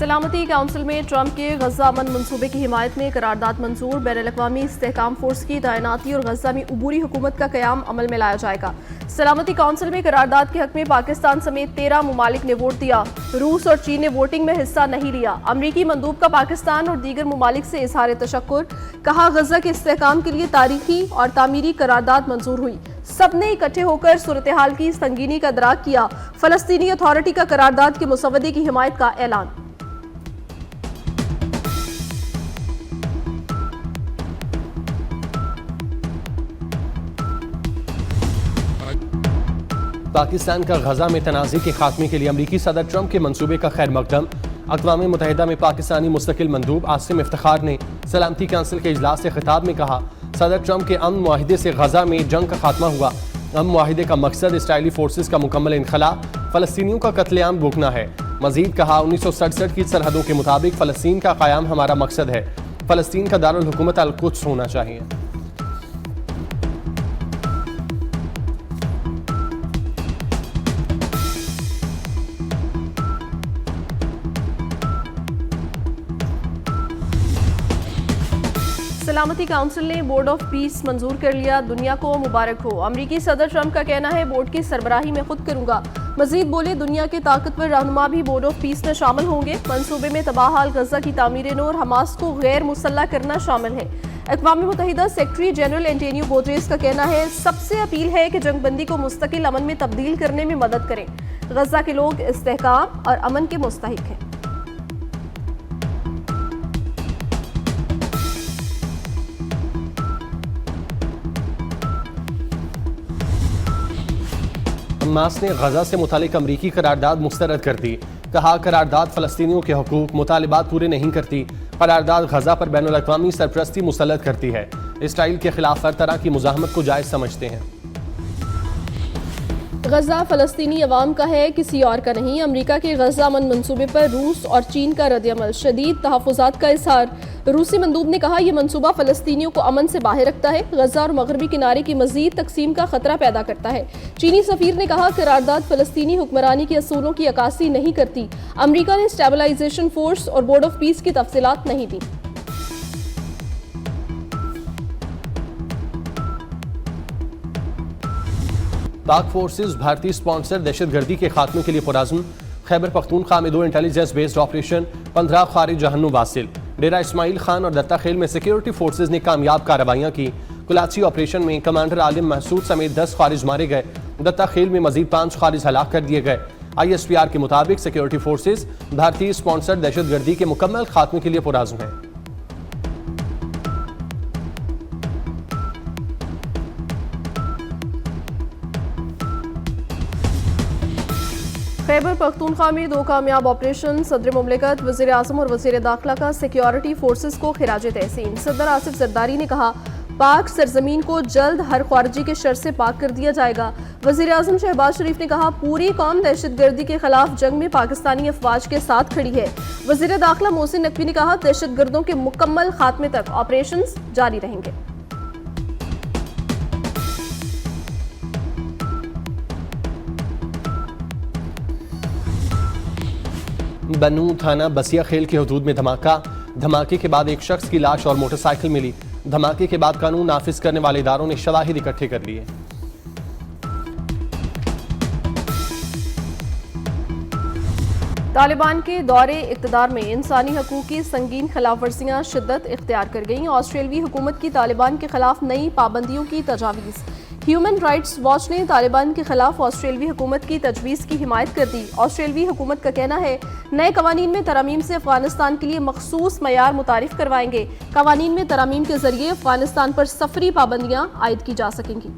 सलामती काउंसिल में ट्रंप के गजा अमन मंसूबे की हिमायत में करारदाद मंजूर। बैनुल-अक़वामी इस्तेहकाम फोर्स की तैनाती और गजा में उबूरी हुकूमत का क़याम अमल में लाया जाएगा। सलामती काउंसिल में करारदाद के हक में पाकिस्तान समेत 13 मुमालिक ने वोट दिया। रूस और चीन ने वोटिंग में हिस्सा नहीं लिया। अमरीकी मंदूब का पाकिस्तान और दीगर मुमालिक से इजहार तशक्कुर। कहा, गजा के इस्तेहकाम के लिए तारीखी और तामीरी करारदाद मंजूर हुई। सबने इकट्ठे होकर सूरत हाल की संगीनी का इदराक किया। फलस्तीनी अथॉरिटी का करारदाद के मुसवदे की हिमायत का ऐलान। पाकिस्तान का गजा में तनाज़े के खात्मे के लिए अमरीकी सदर ट्रंप के मंसूबे का खैर मकदम। अक़वाम मुत्तहिदा में पाकिस्तानी मुस्तकिल मंदूब आसिम इफ्तिखार ने सलामती काउंसिल के इजलास से खिताब में कहा, सदर ट्रंप के अमन मुआहिदे से गजा में जंग का खात्मा हुआ। अमन मुआहिदे का मकसद इसराइली फोर्सेस का मुकम्मल इनखला, फलस्तीनियों का कत्लेआम रोकना है। मजीद कहा, 1967 की सरहदों के मुताबिक फ़लस्तीन का क़याम हमारा मकसद है। फ़लस्तीन का दारुल हुकूमत अल कुद्स होना चाहिए। सलामती काउंसिल ने बोर्ड ऑफ पीस मंजूर कर लिया। दुनिया को मुबारक हो। अमरीकी सदर ट्रंप का कहना है, बोर्ड की सरबराही में खुद करूंगा। मजीद बोले, दुनिया के ताकतवर रहनुमा भी बोर्ड ऑफ पीस में शामिल होंगे। मंसूबे में तबाहाल गजा की तामीर नौ और हमास को गैर मुसल्लह करना शामिल है। अक़वाम मुत्तहिदा सेक्रेटरी जनरल एंटोनियो गुटेरेस का कहना है, सबसे अपील है कि जंगबंदी को मुस्तकिल अमन में तब्दील करने में मदद करें। गजा के लोग इस्तेहकाम और अमन के मुस्तहिक हैं। हमास ने गजा से मुतालिक अमरीकी करारदाद मुस्तरद कर दी। कहा, करारदाद फ़लस्तीनियों के हकूक मुतालिबात पूरे नहीं करती। करारदाद गजा पर बैनुल-अक़वामी सरपरस्ती मुसल्लत करती है। इसराइल के खिलाफ हर तरह की मुज़ाहमत को जायज़ समझते हैं। गजा फ़लस्तीनी अवाम का है, किसी और का नहीं। अमरीका के गजा अमन मंसूबे पर रूस और चीन का रद्द-ए-अमल। शदीद तहफ़्फ़ुज़ात का इज़हार। रूसी मंदूब ने कहा, यह मंसूबा फ़लस्तीनियों को अमन से बाहर रखता है, गजा और मगरबी किनारे की मज़ीद तकसीम का खतरा पैदा करता है। चीनी सफ़ीर ने कहा, करारदाद फ़लस्तीनी हुक्मरानी के असूलों की अक्कासी नहीं करती। अमरीका ने स्टेबलाइजेशन फोर्स और बोर्ड ऑफ पीस की तफसीलात नहीं दी। पाक फोर्सेस भारतीय स्पॉन्सर दहशतगर्दी के खात्मे के लिए पुरअज़्म। खैबर पख्तूनख्वा में 2 इंटेलिजेंस बेस्ड ऑपरेशन, 15 खारिज जहन्नुम वासिल। डेरा इस्माइल खान और दत्ता खेल में सिक्योरिटी फोर्सेज ने कामयाब कार्रवाइयाँ की। कुलाची ऑपरेशन में कमांडर आलिम महसूद समेत 10 खारिज मारे गए। दत्ता खेल में मजीद 5 खारिज हलाक कर दिए गए। ISPR के मुताबिक सिक्योरिटी फोर्सेज भारतीय स्पॉन्सर दहशतगर्दी के मुकम्मल खात्मे के लिए पुरअज़्म हैं। खैबर पख्तूनख्वा में 2 कामयाब ऑपरेशन। सदर मुमलिकत, वज़ीर आज़म और वज़ीर दाखिला का सिक्योरिटी फोर्सेस को खिराज तहसीन। सदर आसिफ जरदारी ने कहा, पाक सरजमीन को जल्द हर खारजी के शर से पाक कर दिया जाएगा। वज़ीर आज़म शहबाज शरीफ ने कहा, पूरी कौम दहशतगर्दी के खिलाफ जंग में पाकिस्तानी अफवाज के साथ खड़ी है। वज़ीर दाखिला मोहसिन नकवी ने कहा, दहशतगर्दों के मुकम्मल खात्मे तक ऑपरेशन जारी रहेंगे। बनू थाना बसिया खेल के हदूद में धमाका। धमाके के बाद एक शख्स की लाश और मोटरसाइकिल मिली। धमाके के बाद कानून नाफिज करने वाले इदारों ने शवाहिद इकट्ठे कर लिए। तालिबान के दौरे इक़्तिदार में इंसानी हकूक़ की संगीन खिलाफ वर्जियाँ शिद्दत इख्तियार कर गईं। ऑस्ट्रेलियाई हुकूमत की तालिबान के खिलाफ नई पाबंदियों की तजावीज़। ह्यूमन राइट्स वॉच ने तालिबान के खिलाफ ऑस्ट्रेलियाई हुकूमत की तजवीज़ की हिमायत कर दी। ऑस्ट्रेलियाई हुकूमत का कहना है, नए कवानीन में तरमीम से अफगानिस्तान के लिए मखसूस मयार मुतारिफ करवाएंगे। कवानीन में तरमीम के जरिए अफगानिस्तान पर सफरी पाबंदियाँ आयद की जा सकेंगी।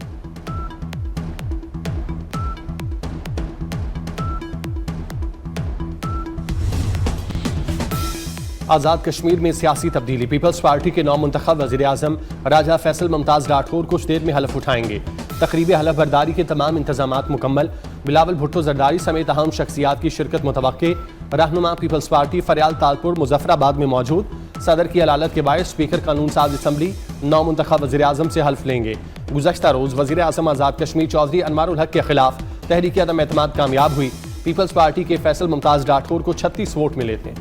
आज़ाद कश्मीर में सियासी तब्दीली। पीपल्स पार्टी के नौ मुंतखब वज़ीर आज़म राजा फैसल मुमताज़ राठौर कुछ देर में हलफ उठाएंगे। तकरीब हलफ बर्दारी के तमाम इंतजामात मुकम्मल। बिलावल भुट्टो जरदारी समेत अहम शख्सियात की शिरकत मुतवक्के। रहनुमा पीपल्स पार्टी फरियाल तालपुर मुजफ्फराबाद में मौजूद। सदर की अलालत के बायस स्पीकर कानून साज असम्बली नौ मुंतखब वज़ीर आज़म से हल्फ लेंगे। गुज़श्ता रोज़ वज़ीर आज़म आज़ाद कश्मीर चौधरी अनवारुल हक के खिलाफ तहरीक अदम एतमाद कामयाब हुई। पीपल्स पार्टी के फैसल मुमताज़ राठौर को 36 वोट मिले थे।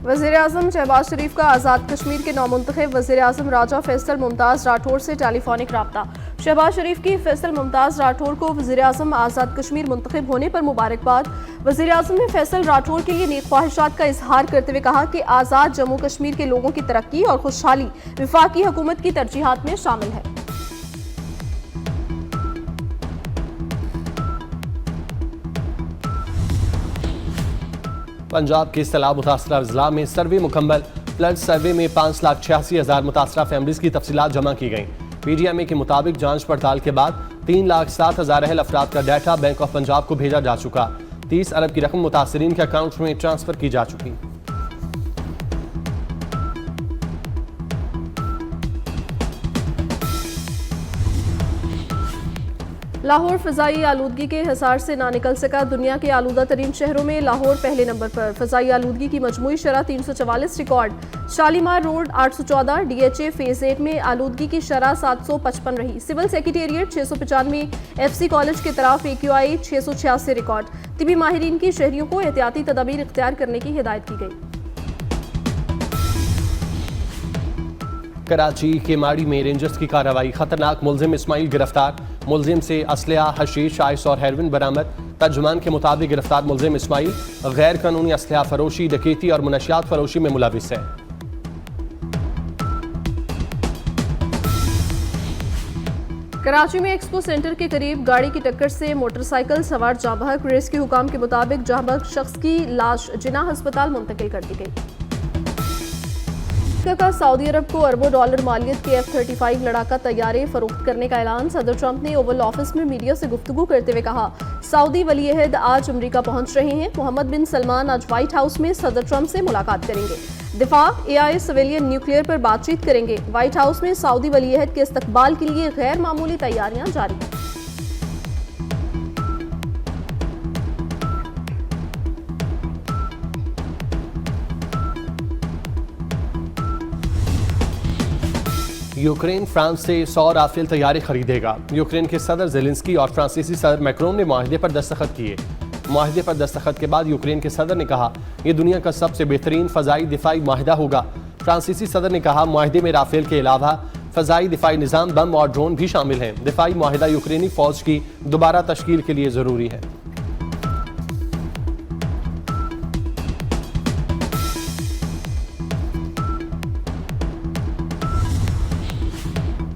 वज़ीर-ए-आज़म शहबाज शरीफ का आज़ाद कश्मीर के नौमुंतखब वज़ीर-ए-आज़म राजा फैसल मुमताज़ राठौर से टेलीफोनिक राब्ता। शहबाज शरीफ की फैसल मुमताज़ राठौर को वज़ीर-ए-आज़म आज़ाद कश्मीर मुंतखब होने पर मुबारकबाद। वज़ीर-ए-आज़म ने फैसल राठौर के लिए नेक ख्वाहिशात का इजहार करते हुए कहा कि आज़ाद जम्मू कश्मीर के लोगों की तरक्की और खुशहाली वफाकी हुकूमत की तरजीहात में शामिल है। पंजाब के सैलाब मुतासरा अजला में सर्वे मुकम्मल। फ्लड सर्वे में 5,86,000 मुतासरा फैमिलीज की तफसीलात जमा की गई। PDMA के मुताबिक जांच पड़ताल के बाद 3,07,000 अहल अफराद का डाटा बैंक ऑफ पंजाब को भेजा जा चुका। 30 अरब की रकम मुतासरीन के अकाउंट में ट्रांसफर की जा चुकी। लाहौर फ़ज़ाई आलूदगी के हिसार से ना निकल सका। दुनिया के आलूदा तरीन शहरों में लाहौर पहले नंबर पर। फ़ज़ाई आलूदगी की मजमूई शरह 344 record. Shalimar road 814, DHA phase 8 में आलूदगी की शरह 755 रही। सिविल सेक्रेटेरिएट 695, FC कॉलेज के तरफ AQI 686 रिकॉर्ड। तिबी माहिरीन की शहरियों को एहतियाती तदाबीर इख्तियार करने की हिदायत की गई। कराची के माड़ी में रेंजर्स की कार्रवाई। खतरनाक मुलजिम इस्माइल गिरफ्तार। मुलजिम से असलहा, हशीश, आइस और हेरोइन बरामद। तर्जुमान के मुताबिक गिरफ्तार मुलजिम इस्माइल गैर कानूनी असलहा फरोशी, डकैती और मुनशियात फरोशी में मुलविस है। कराची में एक्सपो सेंटर के करीब गाड़ी की टक्कर से मोटरसाइकिल सवार जाँ बहक। रेस्क्यू हुकाम के मुताबिक जाँ बहक शख्स की लाश जिन्ना अस्पताल मुंतकिल कर दी गई। का सऊदी अरब को अरबों डॉलर मालियत के F-35 लड़ाका तैयारे फरोख्त करने का ऐलान। सदर ट्रंप ने ओवल ऑफिस में मीडिया से गुफ्तगू करते हुए कहा, सऊदी वली अहद आज अमरीका पहुंच रहे हैं। मोहम्मद बिन सलमान आज व्हाइट हाउस में सदर ट्रंप से मुलाकात करेंगे। दिफा, AI, सिविलियन, न्यूक्लियर पर बातचीत करेंगे। व्हाइट हाउस में सऊदी वली अहद के इस्तकबाल के लिए गैर मामूली तैयारियां जारी हैं। यूक्रेन फ्रांस से 100 राफेल तैयारे खरीदेगा। यूक्रेन के सदर ज़ेलेंस्की और फ्रांसीसी सदर मैक्रोन ने मुआहदे पर दस्तखत किए। मुआहदे पर दस्तखत के बाद यूक्रेन के सदर ने कहा, यह दुनिया का सबसे बेहतरीन फ़ज़ाई दिफाई मुआहदा होगा। फ्रांसीसी सदर ने कहा, मुआहदे में राफेल के अलावा फ़ज़ाई दिफाई निज़ाम, बम और ड्रोन भी शामिल हैं। दिफाई मुआहदा यूक्रेनी फ़ौज की दोबारा तश्कील के लिए ज़रूरी है।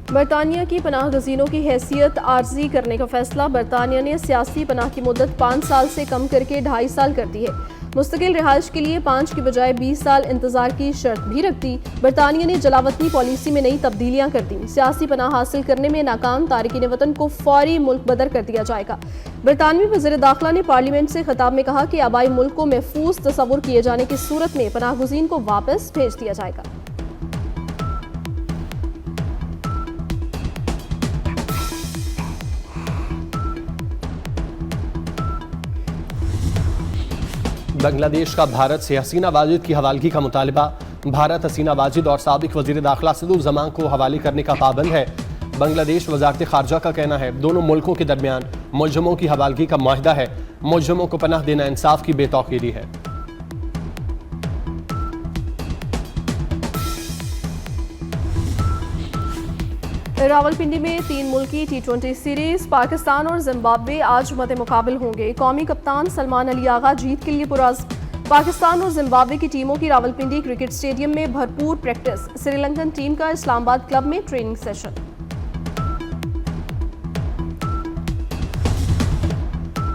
बरतानिया की पनाह गज़ीनों की हैसियत आर्जी करने का फैसला। बरतानिया ने सियासी पनाह की मुद्दत 5 साल से कम करके 2.5 साल कर दी है। मुस्तकिल रिहाइश के लिए 5 की बजाय 20 साल इंतजार की शर्त भी रख दी। बरतानिया ने जलावतनी पॉलिसी में नई तब्दीलियां कर दी। सियासी पनाह हासिल करने में नाकाम तारिकीन वतन को फौरी मुल्क बदर कर दिया जाएगा। बरतानवी वज़ीर दाखिला ने पार्लियामेंट से खिताब में कहा कि आबाई मुल्क को महफूज तस्वुर किए जाने की सूरत में पनाह गुज़ीन को वापस भेज दिया जाएगा। बांग्लादेश का भारत से हसीना वाजिद की हवालगी का मुतालबा। भारत हसीना वाजिद और साबिक वज़ीर दाखिला सदुज़्ज़मान को हवाले करने का पाबंद है। बांग्लादेश वज़ारत ख़ारजा का कहना है, दोनों मुल्कों के दरमियान मुलज़मों की हवालगी का माहिदा है। मुलज़मों को पनाह देना इंसाफ की बेतौकीरी है। रावलपिंडी में 3 मुल्की T20 सीरीज। पाकिस्तान और जिम्बाब्वे आज मद मुकाबिल होंगे। कौमी कप्तान सलमान अली आगा जीत के लिए पुरअज़्म। पाकिस्तान और जिम्बाब्वे की टीमों की रावलपिंडी क्रिकेट स्टेडियम में भरपूर प्रैक्टिस। श्रीलंकन टीम का इस्लामाबाद क्लब में training session.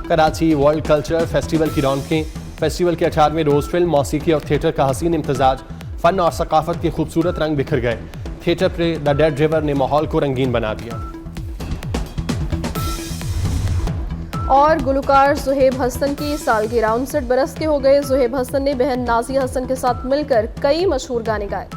Karachi world culture festival की रौनकें। फेस्टिवल के 18वें रोज फिल्म, मौसीकी और थिएटर का हसीन इम्तजाज। फन और सकाफत के खूबसूरत रंग बिखर गए। थिएटर पर द डेड रिवर ने माहौल को रंगीन बना दिया। और गुलकार ज़ुहैब हसन की सालगिरह। 59 बरस के हो गए। ज़ुहैब हसन ने बहन नाज़िया हसन के साथ मिलकर कई मशहूर गाने गाए।